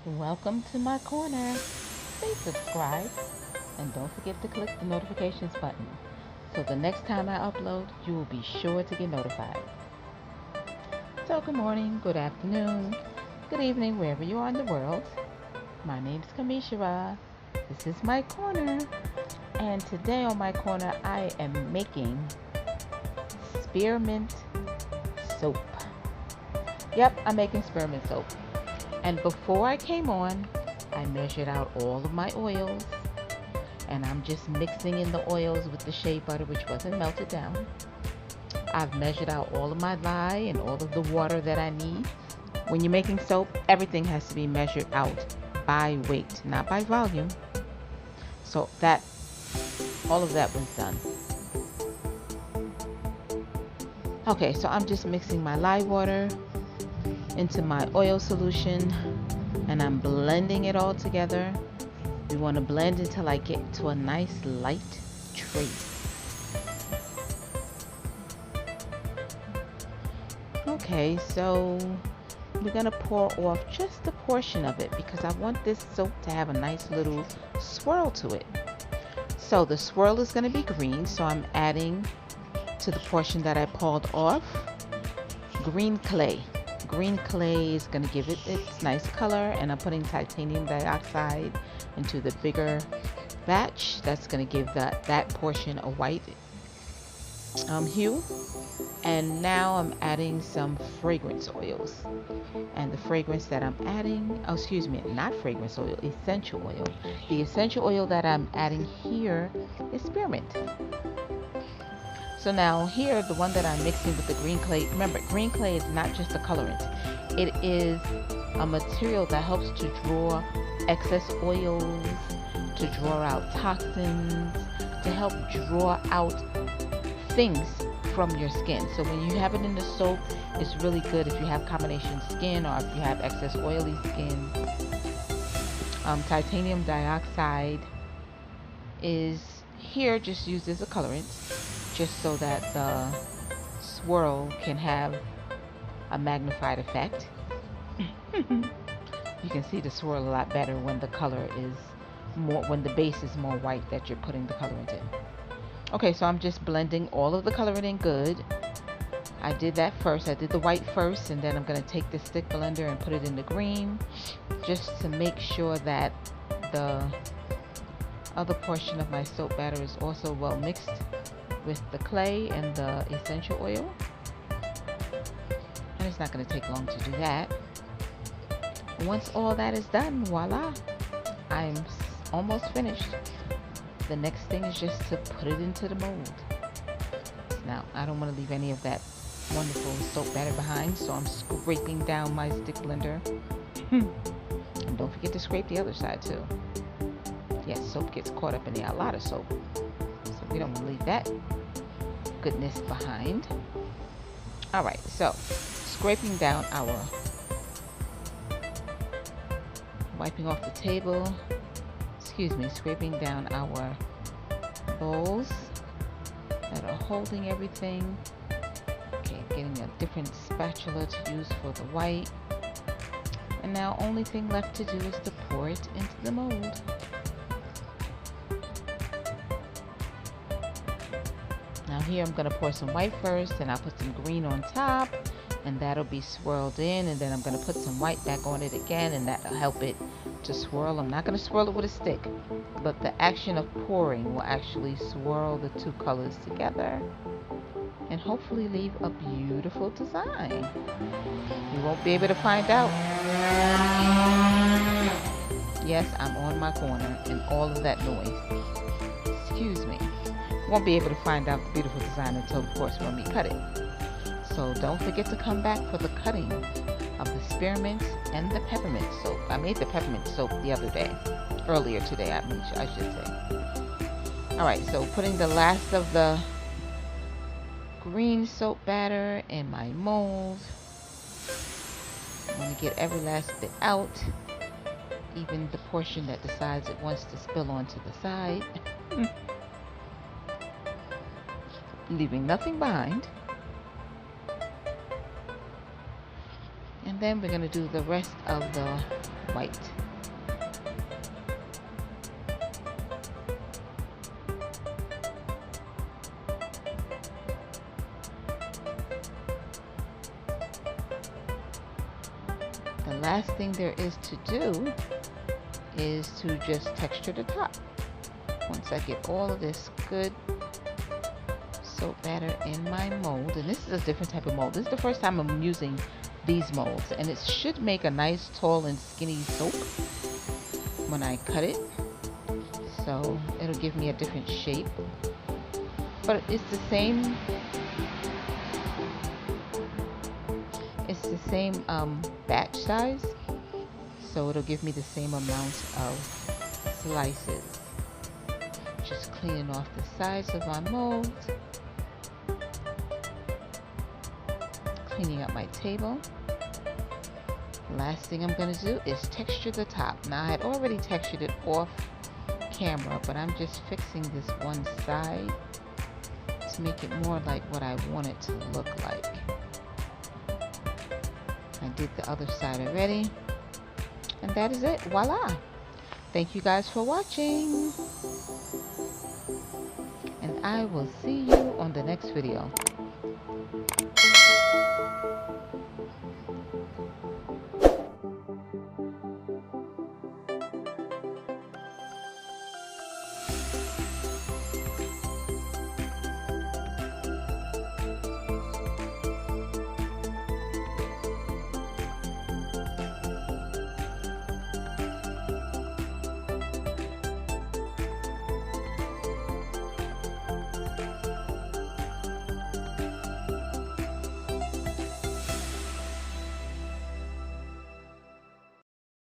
Welcome to my corner. Please subscribe and don't forget to click the notifications button so the next time I upload, you will be sure to get notified. So, good morning, good afternoon, good evening, wherever you are in the world. My name is Kamishara. This is my corner, and today on my corner, I am making spearmint soap. Yep, I'm making spearmint soap. And before I came on, I measured out all of my oils, and I'm just mixing in the oils with the shea butter, which wasn't melted down. I've measured out all of my lye and all of the water that I need. When you're making soap, everything has to be measured out by weight, not by volume. So that all of that was done. Okay, so I'm just mixing my lye water into my oil solution, and I'm blending it all together. We want to blend until I get to a nice light trace. Okay, so we're going to pour off just a portion of it because I want this soap to have a nice little swirl to it. So the swirl is going to be green, so I'm adding to the portion that I poured off green clay. Green clay is going to give it its nice color, and I'm putting titanium dioxide into the bigger batch. That's going to give that portion a white hue. And now I'm adding some fragrance oils, and the fragrance that I'm adding, oh excuse me, not fragrance oil, essential oil. The essential oil that I'm adding here is spearmint. So now here, the one that I'm mixing with the green clay, remember, green clay is not just a colorant. It is a material that helps to draw excess oils, to draw out toxins, to help draw out things from your skin. So when you have it in the soap, it's really good if you have combination skin or if you have excess oily skin. Titanium dioxide is here just used as a colorant, just so that the swirl can have a magnified effect. You can see the swirl a lot better when the color is more, when the base is more white that you're putting the colorant in. Okay, so I'm just blending all of the colorant in good. I did that first. I did the white first, and then I'm going to take the stick blender and put it in the green, just to make sure that the other portion of my soap batter is also well mixed with the clay and the essential oil. And it's not going to take long to do that. Once all that is done, voila, I'm almost finished. The next thing is just to put it into the mold. Now, I don't want to leave any of that wonderful soap batter behind, so I'm scraping down my stick blender. And don't forget to scrape the other side too. Yes, soap gets caught up in there, a lot of soap. So we don't want to leave that goodness behind. Alright, so scraping down our, wiping off the table, scraping down our bowls that are holding everything. Okay, getting a different spatula to use for the white. And now only thing left to do is to pour it into the mold. Now here I'm going to pour some white first, and I'll put some green on top, and that'll be swirled in, and then I'm going to put some white back on it again, and that'll help it to swirl. I'm not going to swirl it with a stick, but the action of pouring will actually swirl the two colors together and hopefully leave a beautiful design. You won't be able to find out. Yes, I'm on my corner and all of that noise. Excuse me. Won't be able to find out the beautiful design until, of course, when we cut it. So don't forget to come back for the cutting of the spearmint and the peppermint soap. I made the peppermint soap the other day, earlier today, I should say. Alright, so putting the last of the green soap batter in my mold. I'm going to get every last bit out, even the portion that decides it wants to spill onto the side. Leaving nothing behind. And then we're going to do the rest of the white. The last thing there is to do is to just texture the top. Once I get all of this good soap batter in my mold, and this is a different type of mold. This is the first time I'm using these molds, and it should make a nice tall and skinny soap when I cut it, so it'll give me a different shape, but it's the same batch size, so it'll give me the same amount of slices. Just cleaning off the sides of my mold, cleaning up my table. Last thing I'm going to do is texture the top. Now I had already textured it off camera, but I'm just fixing this one side to make it more like what I want it to look like. I did the other side already, and that is it. Voila! Thank you guys for watching, and I will see you on the next video.